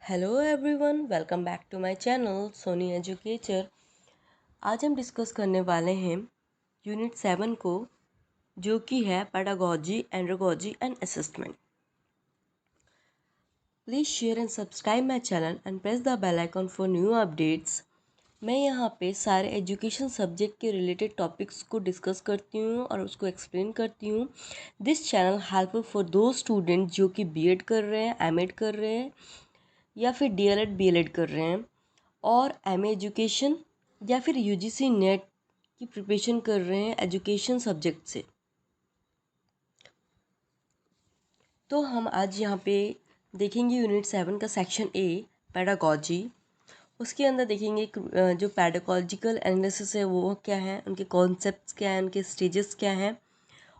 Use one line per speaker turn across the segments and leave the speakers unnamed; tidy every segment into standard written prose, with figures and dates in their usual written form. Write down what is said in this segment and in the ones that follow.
Hello everyone, welcome back to my channel Soni educator. आज हम discuss करने वाले हैं यूनिट 7 को, जो कि है pedagogy, andragogy and assessment. Please share and subscribe my channel and press the bell icon for new updates. मैं यहाँ पे सारे एजुकेशन सब्जेक्ट के रिलेटेड टॉपिक्स को डिस्कस करती हूँ और उसको एक्सप्लेन करती हूँ। दिस चैनल हेल्पफुल फॉर दो स्टूडेंट जो कि बीएड कर रहे हैं, एमएड कर रहे हैं या फिर डीएलएड बीएलएड कर रहे हैं और एमए एजुकेशन या फिर यूजीसी नेट की प्रिपरेशन कर रहे हैं एजुकेशन सब्जेक्ट से। तो हम आज यहाँ पे देखेंगे यूनिट 7 का सेक्शन ए पेडागोजी। उसके अंदर देखेंगे जो पेडागोजिकल एनालिसिस है वो क्या है, उनके कॉन्सेप्ट्स क्या हैं, उनके स्टेजेस क्या हैं,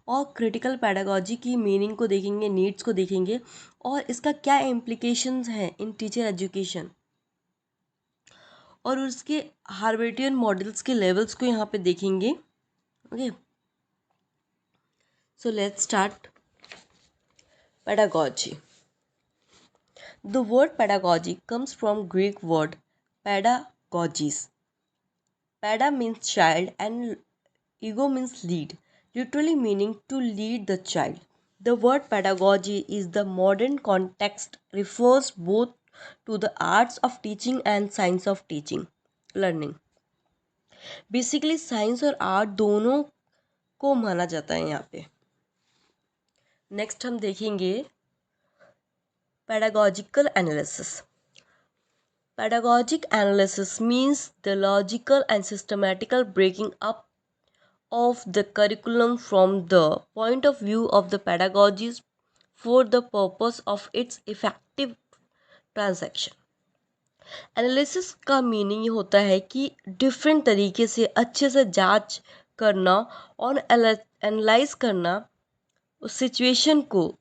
और क्रिटिकल पेडागोजी की मीनिंग को देखेंगे, नीड्स को देखेंगे और इसका क्या इम्प्लीकेशंस हैं इन टीचर एजुकेशन, और उसके हार्वेटियन मॉडल्स के लेवल्स को यहाँ पे देखेंगे। Okay, so let's start. Pedagogy. The word pedagogy comes from Greek word pedagogis. Peda means child and ego means lead, literally meaning to lead the child. The word pedagogy is the modern context, refers both to the arts of teaching and science of teaching, learning. Basically science और art दोनों को माना जाता है यहाँ पे। Next हम देखेंगे pedagogical analysis. Pedagogic analysis means the logical and systematical breaking up of the curriculum from the point of view of the pedagogist for the purpose of its effective transaction. Analysis का meaning ये होता है कि different तरीके से अच्छे से जांच करना और एनालाइज करना उस सिचुएशन को,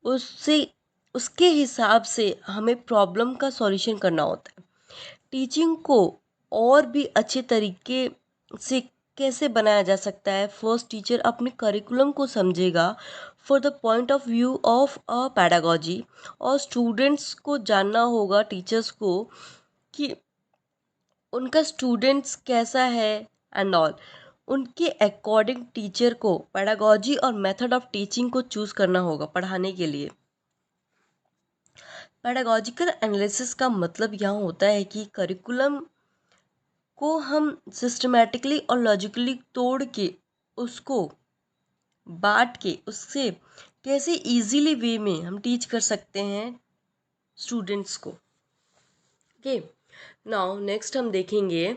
उससे उसके हिसाब से हमें प्रॉब्लम का सॉल्यूशन करना होता है। टीचिंग को और भी अच्छे तरीके से कैसे बनाया जा सकता है, फर्स्ट टीचर अपने करिकुलम को समझेगा for the point of view of a pedagogy, और स्टूडेंट्स को जानना होगा, टीचर्स को, कि उनका स्टूडेंट्स कैसा है एंड ऑल। उनके अकॉर्डिंग टीचर को पैडागोजी और मेथड ऑफ टीचिंग को चूज़ करना होगा पढ़ाने के लिए। पेडागोजिकल एनालिसिस का मतलब यहाँ होता है कि करिकुलम को हम सिस्टमैटिकली और लॉजिकली तोड़ के, उसको बांट के, उससे कैसे इजीली वे में हम टीच कर सकते हैं स्टूडेंट्स को। ओके, नाउ नेक्स्ट हम देखेंगे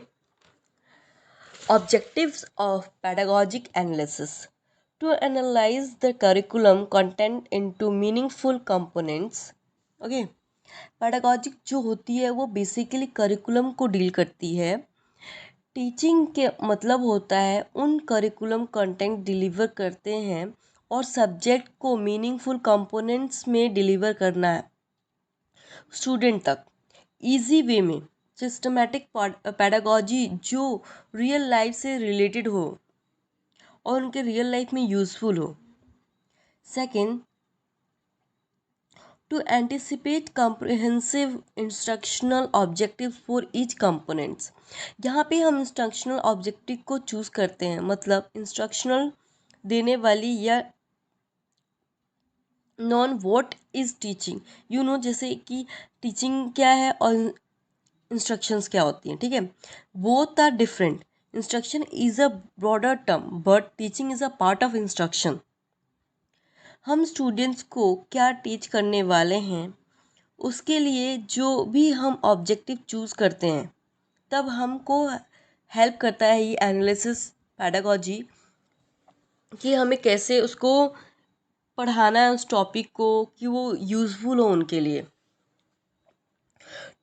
objectives of pedagogic analysis. To analyse the curriculum content into meaningful components. Okay, pedagogic जो होती है वो बेसिकली करिकुलम को डील करती है। टीचिंग के मतलब होता है उन करिकुलम कंटेंट डिलीवर करते हैं और सब्जेक्ट को मीनिंगफुल कंपोनेंट्स में डिलीवर करना है स्टूडेंट तक इजी वे में। सिस्टमैटिक पेडागोजी जो रियल लाइफ से रिलेटेड हो और उनके रियल लाइफ में यूज़फुल हो। Second, to anticipate comprehensive instructional objectives for each components. यहाँ पे हम इंस्ट्रक्शनल ऑब्जेक्टिव को चूज़ करते हैं, मतलब इंस्ट्रक्शनल देने वाली या non what is teaching, you know, जैसे कि टीचिंग क्या है और इंस्ट्रक्शंस क्या होती हैं। ठीक है, both are different. Instruction is a broader term but teaching is a part of instruction. हम स्टूडेंट्स को क्या टीच करने वाले हैं, उसके लिए जो भी हम ऑब्जेक्टिव चूज़ करते हैं, तब हमको हेल्प करता है ये एनालिसिस पेडागोजी, कि हमें कैसे उसको पढ़ाना है उस टॉपिक को, कि वो यूज़फुल हो उनके लिए।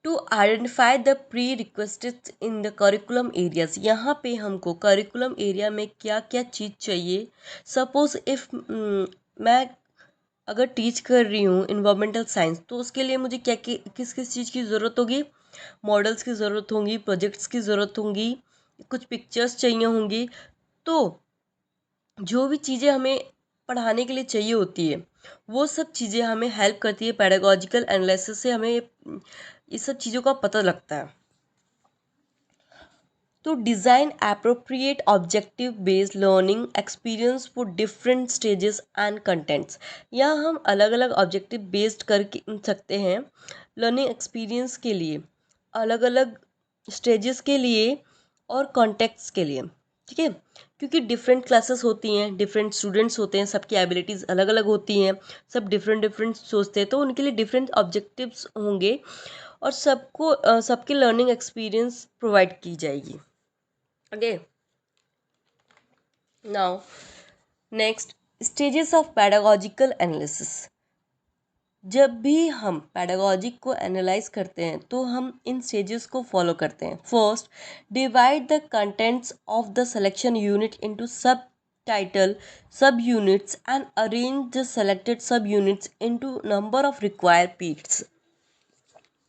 To identify the pre requested in the curriculum areas. यहाँ पे हमको करिकुलम एरिया में क्या क्या चीज़ चाहिए। सपोज इफ़ मैं अगर टीच कर रही हूँ इन्वायरमेंटल साइंस, तो उसके लिए मुझे क्या किस किस चीज़ की ज़रूरत होगी, मॉडल्स की ज़रूरत होगी, प्रोजेक्ट्स की ज़रूरत होगी, कुछ पिक्चर्स चाहिए होंगी। तो जो भी चीज़ें हमें पढ़ाने के लिए चाहिए होती है, वो सब चीज़ें हमें हेल्प करती है। पैडागॉजिकल एनालिसिस से हमें ये सब चीज़ों का पता लगता है। तो design appropriate objective based learning experience for different stages and contents. यहाँ हम अलग अलग ऑब्जेक्टिव बेस्ड कर सकते हैं लर्निंग एक्सपीरियंस के लिए, अलग अलग स्टेजेस के लिए और कॉन्टेक्ट्स के लिए, ठीक है। क्योंकि डिफरेंट क्लासेस होती हैं, डिफरेंट स्टूडेंट्स होते हैं, सबकी एबिलिटीज़ अलग अलग होती हैं, सब डिफरेंट डिफरेंट सोचते हैं, तो उनके लिए डिफरेंट ऑब्जेक्टिव्स होंगे और सबको सबकी लर्निंग एक्सपीरियंस प्रोवाइड की जाएगी। Okay, now next stages of pedagogical analysis। जब भी हम पैडागॉजिक को एनालाइज करते हैं तो हम इन स्टेजेस को फॉलो करते हैं। First, divide the contents of the selection unit into sub title sub units and arrange the selected sub units into number of required pits.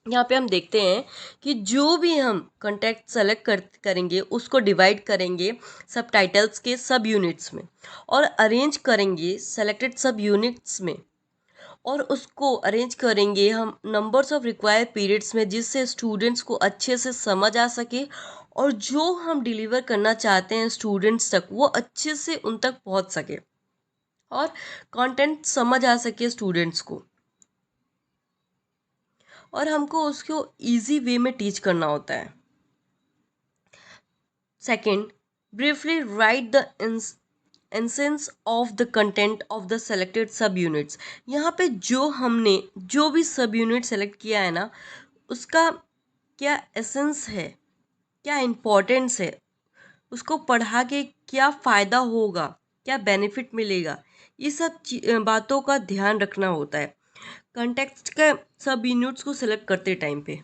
यहाँ पे हम देखते हैं कि जो भी हम कंटेंट सेलेक्ट करेंगे उसको डिवाइड करेंगे सब टाइटल्स के सब यूनिट्स में और अरेंज करेंगे सेलेक्टेड सब यूनिट्स में, और उसको अरेंज करेंगे हम नंबर्स ऑफ रिक्वायर्ड पीरियड्स में, जिससे स्टूडेंट्स को अच्छे से समझ आ सके और जो हम डिलीवर करना चाहते हैं स्टूडेंट्स तक वो अच्छे से उन तक पहुंच सके और कंटेंट समझ आ सके स्टूडेंट्स को, और हमको उसको इजी वे में टीच करना होता है। Second, briefly right the essence of the content of the selected sub units. यहाँ पे जो हमने जो भी सब यूनिट सेलेक्ट किया है ना, उसका क्या एसेंस है, क्या इम्पोर्टेंस है, उसको पढ़ा के क्या फ़ायदा होगा, क्या बेनिफिट मिलेगा, ये सब बातों का ध्यान रखना होता है कंटेक्स्ट का सब यूनिट्स को सेलेक्ट करते टाइम पे।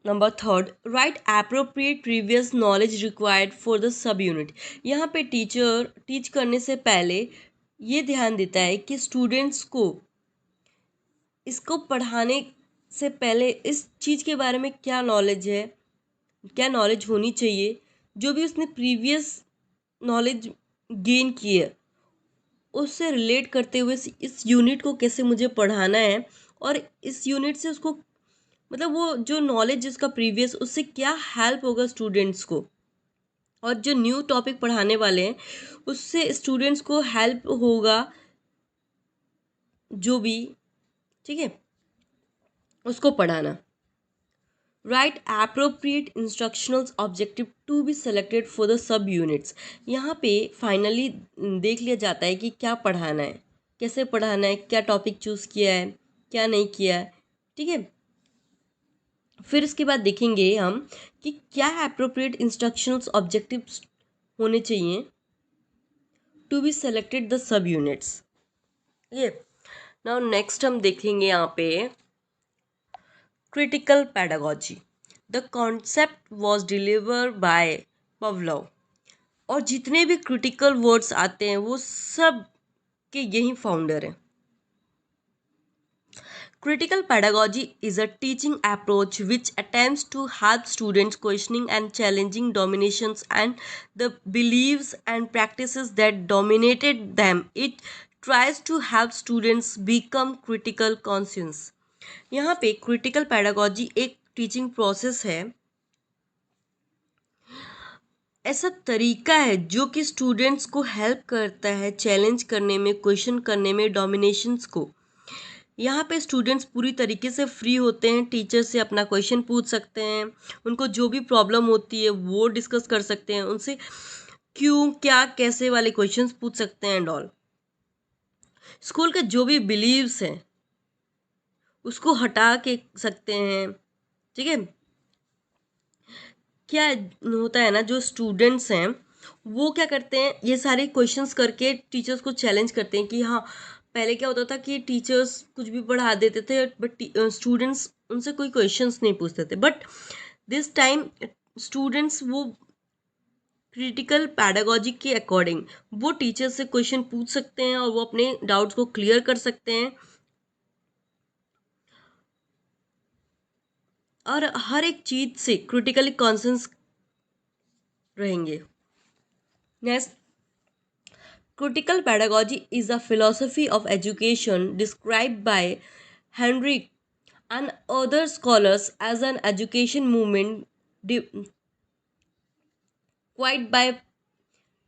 Number third, right appropriate previous knowledge required for the सब यूनिट। यहाँ पे टीचर टीच करने से पहले ये ध्यान देता है कि स्टूडेंट्स को इसको पढ़ाने से पहले इस चीज़ के बारे में क्या नॉलेज है, क्या नॉलेज होनी चाहिए, जो भी उसने प्रीवियस नॉलेज गेन की है उससे रिलेट करते हुए इस यूनिट को कैसे मुझे पढ़ाना है, और इस यूनिट से उसको मतलब वो जो नॉलेज जिसका प्रीवियस उससे क्या हेल्प होगा स्टूडेंट्स को, और जो न्यू टॉपिक पढ़ाने वाले हैं उससे स्टूडेंट्स को हेल्प होगा जो भी, ठीक है, उसको पढ़ाना। Write appropriate instructional objective to be selected for the sub units. यहाँ पे फाइनली देख लिया जाता है कि क्या पढ़ाना है, कैसे पढ़ाना है, क्या टॉपिक चूज़ किया है, क्या नहीं किया है, ठीक है। फिर इसके बाद देखेंगे हम कि क्या एप्रोप्रिएट इंस्ट्रक्शनल ऑब्जेक्टिव्स होने चाहिए to be selected the sub units. ये नाउ नेक्स्ट हम देखेंगे यहाँ पे critical pedagogy. The concept was deliver by Pavlov, और जितने भी क्रिटिकल वर्ड्स आते हैं वो सब के यही फाउंडर हैं। Critical pedagogy is a teaching approach which attempts to help students questioning and challenging dominations and the beliefs and practices that dominated them. It tries to help students become critical conscious। यहाँ पे critical pedagogy एक teaching process है, ऐसा तरीका है जो कि students को हेल्प करता है चैलेंज करने में, क्वेश्चन करने में डोमिनेशंस को। यहाँ पे स्टूडेंट्स पूरी तरीके से फ्री होते हैं, टीचर से अपना क्वेश्चन पूछ सकते हैं, उनको जो भी प्रॉब्लम होती है वो डिस्कस कर सकते हैं, उनसे क्यों क्या कैसे वाले क्वेश्चंस पूछ सकते हैं एंड ऑल। स्कूल के जो भी बिलीव्स हैं उसको हटा के सकते हैं, ठीक है। क्या होता है ना, जो स्टूडेंट्स हैं वो क्या करते हैं, ये सारे क्वेश्चंस करके टीचर्स को चैलेंज करते हैं कि हाँ, पहले क्या होता था कि टीचर्स कुछ भी पढ़ा देते थे बट स्टूडेंट्स उनसे कोई क्वेश्चंस नहीं पूछते थे, बट दिस टाइम स्टूडेंट्स वो क्रिटिकल पैडागॉजी के अकॉर्डिंग वो टीचर से क्वेश्चन पूछ सकते हैं और वो अपने डाउट्स को क्लियर कर सकते हैं, और हर एक चीज़ से क्रिटिकली कॉन्शियस रहेंगे। Next, Critical pedagogy is a philosophy of education described by Henry and other scholars as an education movement quite by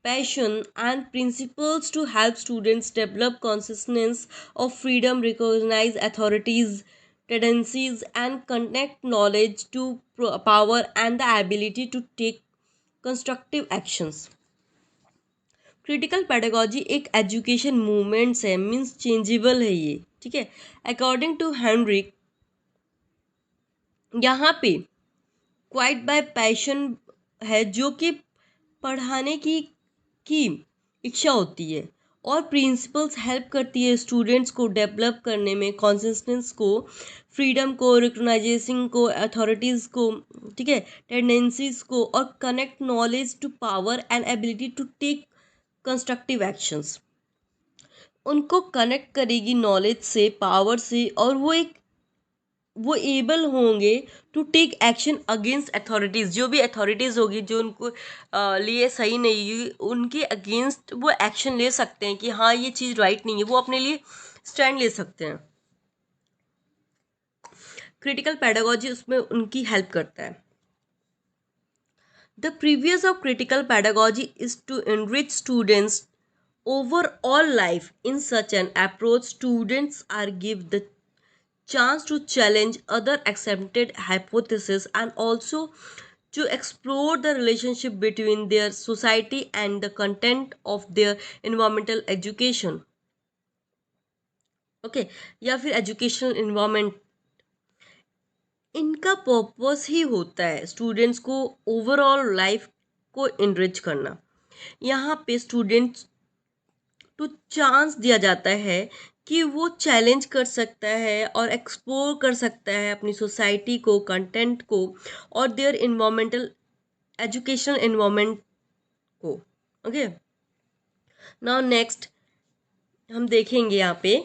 passion and principles to help students develop consciousness of freedom, recognize authorities, tendencies, and connect knowledge to power and the ability to take constructive actions. Critical pedagogy एक education movements है, means changeable है ये, ठीक है। According to Heinrich, यहाँ पे quite bye passion है, जो कि पढ़ाने की इच्छा होती है, और प्रिंसिपल्स हेल्प करती है स्टूडेंट्स को डेवलप करने में, कॉन्सिस्टेंस को, फ्रीडम को, रिकग्नाइजेशन को, अथॉरिटीज़ को, ठीक है, टेंडेंसीज को, और connect knowledge to power and ability to take constructive actions. उनको कनेक्ट करेगी नॉलेज से, पावर से, और वो एबल होंगे to take action against authorities. जो भी अथॉरिटीज़ होगी जो उनको लिए सही नहीं होगी, उनके अगेंस्ट वो एक्शन ले सकते हैं कि हाँ ये चीज़ राइट नहीं है, वो अपने लिए स्टैंड ले सकते हैं। क्रिटिकल पेडागॉजी उसमें उनकी हेल्प करता है। The previous of critical pedagogy is to enrich students overall life. In such an approach, students are given the chance to challenge other accepted hypotheses and also to explore the relationship between their society and the content of their environmental education. Okay, या फिर educational environment, इनका purpose ही होता है students को overall life को enrich करना। यहाँ पे स्टूडेंट्स तो चांस दिया जाता है कि वो चैलेंज कर सकता है और एक्सप्लोर कर सकता है अपनी सोसाइटी को, कंटेंट को, और देयर इन्वायरमेंटल एजुकेशनल इन्वायरमेंट को। ओके, नाउ नेक्स्ट हम देखेंगे यहाँ पे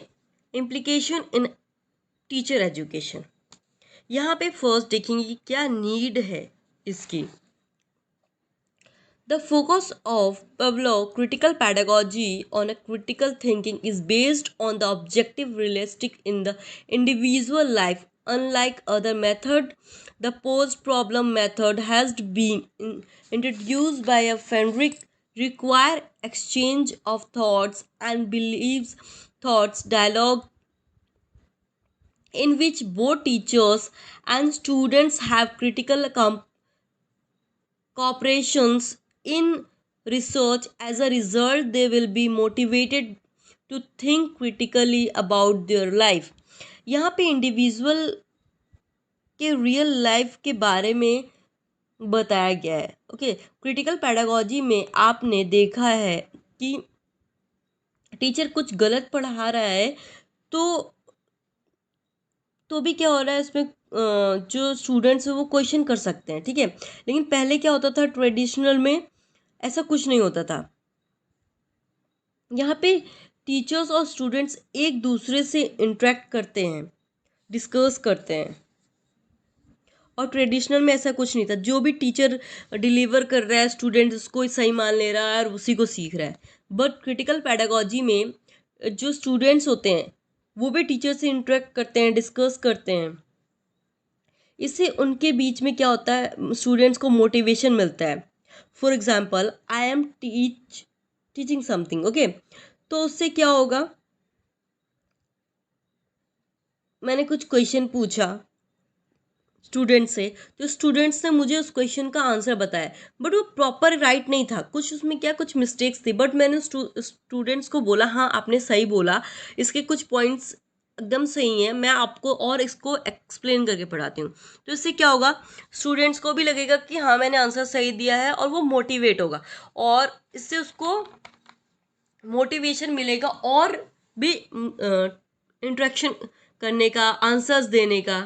इम्प्लीकेशन इन टीचर एजुकेशन। यहाँ पे फर्स्ट देखेंगे कि क्या नीड है इसकी। The focus of Pavlov critical pedagogy on a critical thinking is based on the objective realistic in the individual life. Unlike other method, the post-problem method has been introduced by a Fenric, require exchange of thoughts and beliefs, thoughts, dialogue in which both teachers and students have critical cooperations in research. As a result, they will be motivated to think critically about their life. यहाँ पे individual के real life के बारे में बताया गया है। Okay, critical pedagogy में आपने देखा है कि टीचर कुछ गलत पढ़ा रहा है तो भी क्या हो रहा है इसमें, जो स्टूडेंट्स हैं वो क्वेश्चन कर सकते हैं, ठीक है। लेकिन पहले क्या होता था, ट्रेडिशनल में ऐसा कुछ नहीं होता था। यहाँ पे टीचर्स और स्टूडेंट्स एक दूसरे से इंटरेक्ट करते हैं, डिस्कस करते हैं, और ट्रेडिशनल में ऐसा कुछ नहीं था। जो भी टीचर डिलीवर कर रहा है स्टूडेंट उसको सही मान ले रहा है और उसी को सीख रहा है। बट क्रिटिकल पेडागॉजी में जो स्टूडेंट्स होते हैं वो भी टीचर से इंटरेक्ट करते हैं, डिस्कस करते हैं। इससे उनके बीच में क्या होता है, स्टूडेंट्स को मोटिवेशन मिलता है। For example, I am teaching something, okay, तो उससे क्या होगा, मैंने कुछ क्वेश्चन पूछा स्टूडेंट से, तो स्टूडेंट्स ने मुझे उस क्वेश्चन का आंसर बताया, बट वो प्रॉपर राइट नहीं था, कुछ उसमें क्या कुछ मिस्टेक्स थी। बट मैंने स्टूडेंट्स को बोला हाँ आपने सही बोला, इसके कुछ पॉइंट्स एकदम सही है, मैं आपको और इसको एक्सप्लेन करके पढ़ाती हूँ। तो इससे क्या होगा, स्टूडेंट्स को भी लगेगा कि हाँ मैंने आंसर सही दिया है, और वो मोटिवेट होगा, और इससे उसको मोटिवेशन मिलेगा और भी इंटरेक्शन करने का, आंसर्स देने का।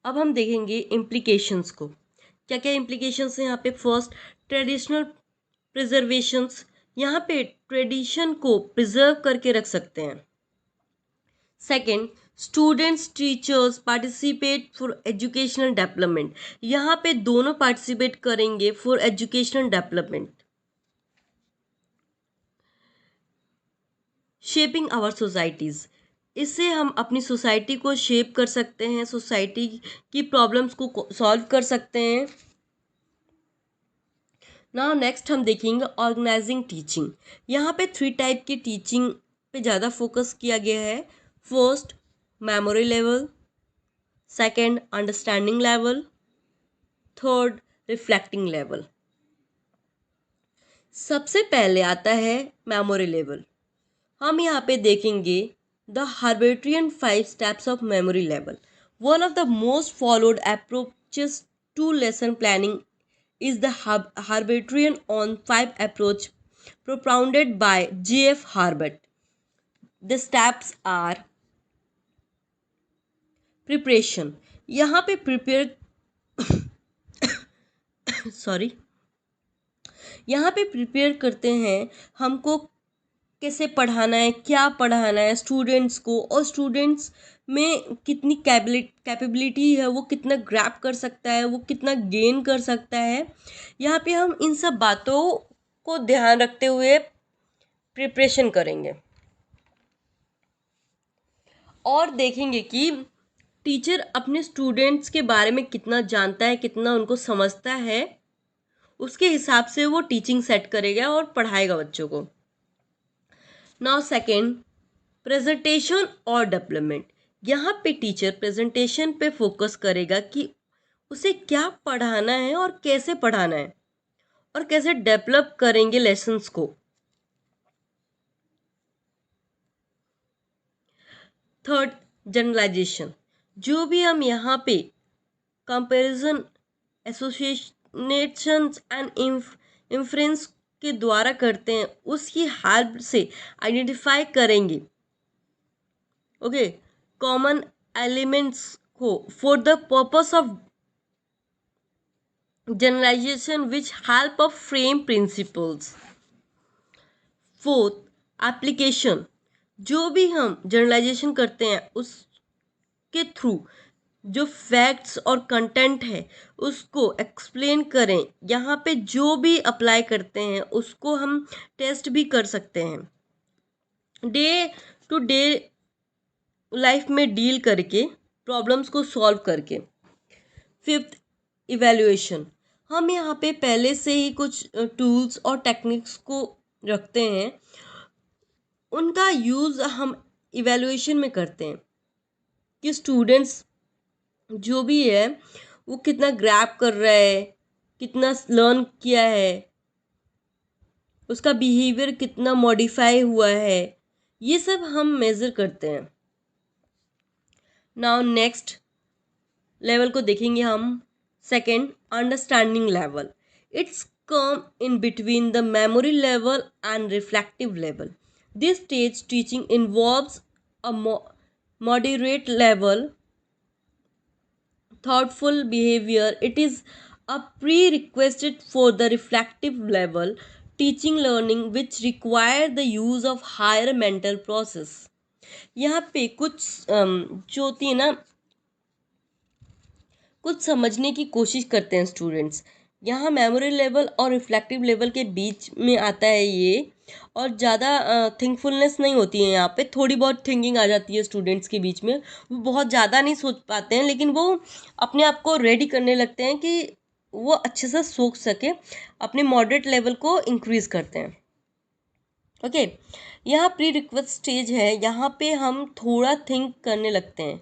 अब हम देखेंगे इम्प्लीकेशंस को, क्या क्या इम्प्लीकेशंस हैं यहाँ पे। फर्स्ट, ट्रेडिशनल प्रिजर्वेशंस, यहाँ पे ट्रेडिशन को प्रिजर्व करके रख सकते हैं। Second, students teachers participate for educational development, यहाँ पे दोनों पार्टिसिपेट करेंगे for educational development. Shaping our societies, इससे हम अपनी सोसाइटी को शेप कर सकते हैं, सोसाइटी की प्रॉब्लम्स को सॉल्व कर सकते हैं। नाउ नेक्स्ट हम देखेंगे ऑर्गेनाइजिंग टीचिंग। यहाँ पे 3 टाइप की टीचिंग पे ज़्यादा फोकस किया गया है। First, memory level. Second, understanding level. Third, reflecting level. सबसे पहले आता है मेमोरी लेवल। हम यहाँ पे देखेंगे the Herbartian 5 steps of memory level. One of the most followed approaches to lesson planning is the Harbertian on 5 approach propounded by J.F. Harbert. The steps are preparation. यहाँ पे prepare सॉरी यहाँ पे prepare करते हैं हमको कैसे पढ़ाना है, क्या पढ़ाना है स्टूडेंट्स को, और स्टूडेंट्स में कितनी कैपेबिलिटी है, वो कितना ग्रैप कर सकता है, वो कितना गेन कर सकता है। यहाँ पे हम इन सब बातों को ध्यान रखते हुए प्रिपरेशन करेंगे और देखेंगे कि टीचर अपने स्टूडेंट्स के बारे में कितना जानता है, कितना उनको समझता है, उसके हिसाब से वो टीचिंग सेट करेगा और पढ़ाएगा बच्चों को। नाउ सेकेंड, प्रेजेंटेशन और डेवलपमेंट। यहाँ पे टीचर प्रेजेंटेशन पे फोकस करेगा कि उसे क्या पढ़ाना है और कैसे पढ़ाना है और कैसे डेवलप करेंगे लेसन्स को। Third, generalisation. जो भी हम यहाँ पे कंपैरिजन, एसोसिएशंस एंड इन्फ्रेंस के द्वारा करते हैं, उसकी हेल्प से आइडेंटिफाई करेंगे ओके कॉमन एलिमेंट्स को for the purpose of generalisation which help of frame principles. Fourth, application. जो भी हम जनरलाइजेशन करते हैं उसके थ्रू जो फैक्ट्स और कंटेंट है उसको एक्सप्लेन करें। यहाँ पे जो भी अप्लाई करते हैं उसको हम टेस्ट भी कर सकते हैं, डे टू डे लाइफ में डील करके, प्रॉब्लम्स को सॉल्व करके। Fifth, evaluation. हम यहाँ पे पहले से ही कुछ टूल्स और टेक्निक्स को रखते हैं, उनका यूज़ हम इवैल्यूएशन में करते हैं कि स्टूडेंट्स जो भी है वो कितना ग्रैब कर रहा है, कितना लर्न किया है, उसका बिहेवियर कितना मॉडिफाई हुआ है, ये सब हम मेज़र करते हैं। नाउ नेक्स्ट लेवल को देखेंगे हम। Second, understanding level. It's come in between the memory level and reflective level. This stage teaching involves a moderate level thoughtful behavior. It is a prerequisite for the reflective level teaching learning which require the use of higher mental process. यहाँ पे कुछ जो होती है ना, कुछ समझने की कोशिश करते हैं स्टूडेंट्स। यहाँ मेमोरी लेवल और रिफ्लेक्टिव लेवल के बीच में आता है ये, और ज़्यादा थिंकफुलनेस नहीं होती है। यहाँ पे थोड़ी बहुत थिंकिंग आ जाती है स्टूडेंट्स के बीच में, वो बहुत ज़्यादा नहीं सोच पाते हैं, लेकिन वो अपने आप को रेडी करने लगते हैं कि वो अच्छे से सोच सके, अपने मॉडरेट लेवल को इंक्रीज़ करते हैं ओके। यहाँ प्री रिक्वेस्ट स्टेज है, यहाँ पे हम थोड़ा थिंक करने लगते हैं,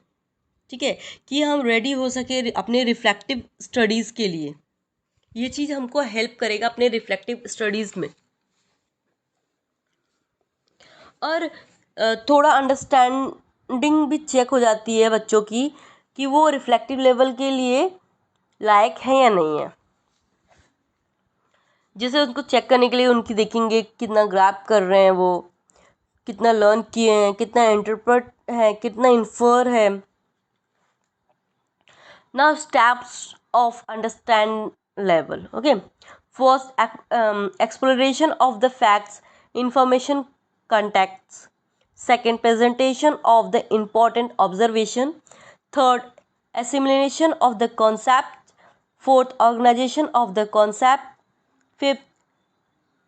ठीक है, कि हम रेडी हो सके अपने रिफ्लेक्टिव स्टडीज़ के लिए। ये चीज़ हमको हेल्प करेगा अपने रिफ्लेक्टिव स्टडीज़ में। और थोड़ा अंडरस्टैंडिंग भी चेक हो जाती है बच्चों की कि वो रिफ्लेक्टिव लेवल के लिए लायक है या नहीं है। जैसे उनको चेक करने के लिए उनकी देखेंगे कितना ग्रैब कर रहे हैं, वो कितना लर्न किए हैं, कितना इंटरप्रेट है, कितना इन्फर है। Now steps of understand level. Okay, first exploration of the facts, information, contexts. Second, presentation of the important observation. Third, assimilation of the concept. Fourth, organization of the concept. Fifth,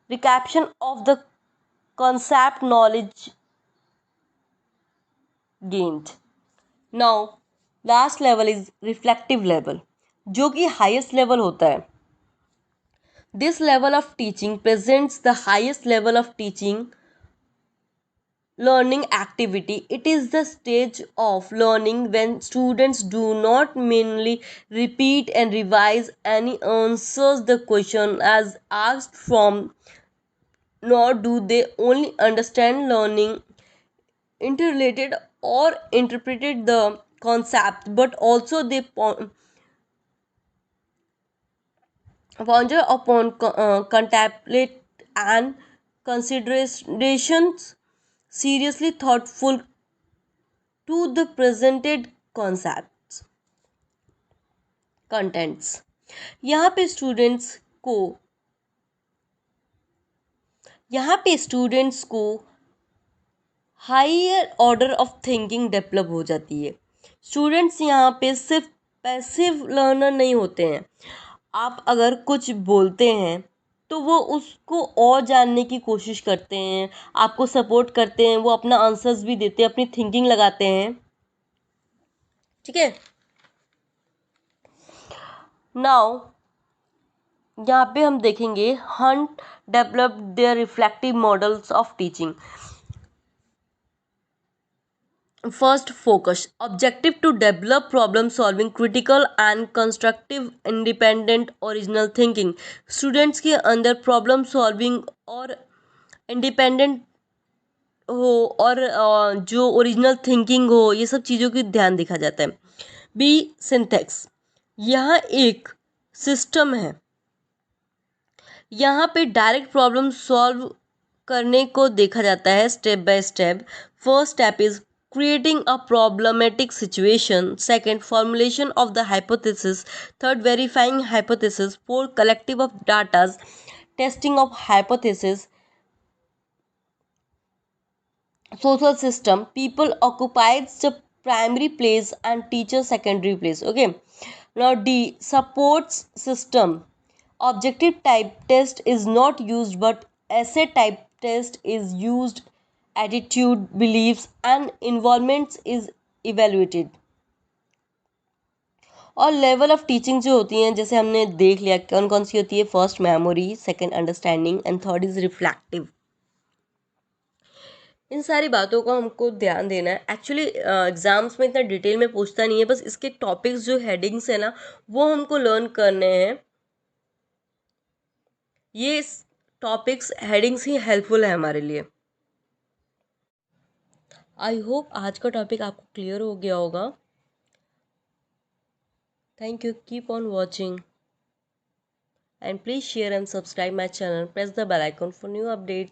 recaption of the concept knowledge gained. Now, last level is reflective level, जो कि highest level होता है. This level of teaching presents the highest level of teaching learning activity. It is the stage of learning when students do not mainly repeat and revise any answers the question as asked from, nor do they only understand learning interrelated or interpreted the concept, but also they ponder upon contemplate and considerations seriously thoughtful to the presented concepts contents. यहाँ पे students को higher order of thinking develop हो जाती है. Students यहाँ पे सिर्फ passive learner नहीं होते हैं. आप अगर कुछ बोलते हैं तो वो उसको और जानने की कोशिश करते हैं, आपको सपोर्ट करते हैं, वो अपना आंसर्स भी देते हैं, अपनी थिंकिंग लगाते हैं. ठीक है. नाउ यहाँ पे हम देखेंगे Hunt develop their reflective models of teaching. First, focus. Objective to develop problem solving, critical and constructive, independent original thinking. Students के अंदर प्रॉब्लम सॉल्विंग और इंडिपेंडेंट हो और जो ओरिजिनल थिंकिंग हो, ये सब चीज़ों की ध्यान देखा जाता है. बी, सिंथेक्स. यहाँ एक सिस्टम है. यहाँ पे डायरेक्ट प्रॉब्लम सॉल्व करने को देखा जाता है step by step. First step is creating a problematic situation. Second, formulation of the hypothesis. Third, verifying hypothesis. Fourth, collective of data, testing of hypothesis. Social system, people occupies the primary place and teacher secondary place. Okay. Now D, supports system. Objective type test is not used, but essay type test is used. Attitude, beliefs and environments is evaluated. और level of teaching जो होती हैं, जैसे हमने देख लिया कौन कौन सी होती है. First memory, second understanding and third is reflective. इन सारी बातों को हमको ध्यान देना है. एक्चुअली एग्जाम्स में इतना डिटेल में पूछता नहीं है, बस इसके टॉपिक्स जो हेडिंग्स है ना, वो हमको लर्न करने हैं. ये टॉपिक्स हेडिंग्स ही हेल्पफुल है हमारे लिए. आई होप आज का टॉपिक आपको क्लियर हो गया होगा. Thank you. Keep on watching and please share and subscribe my channel. Press the bell icon for new updates.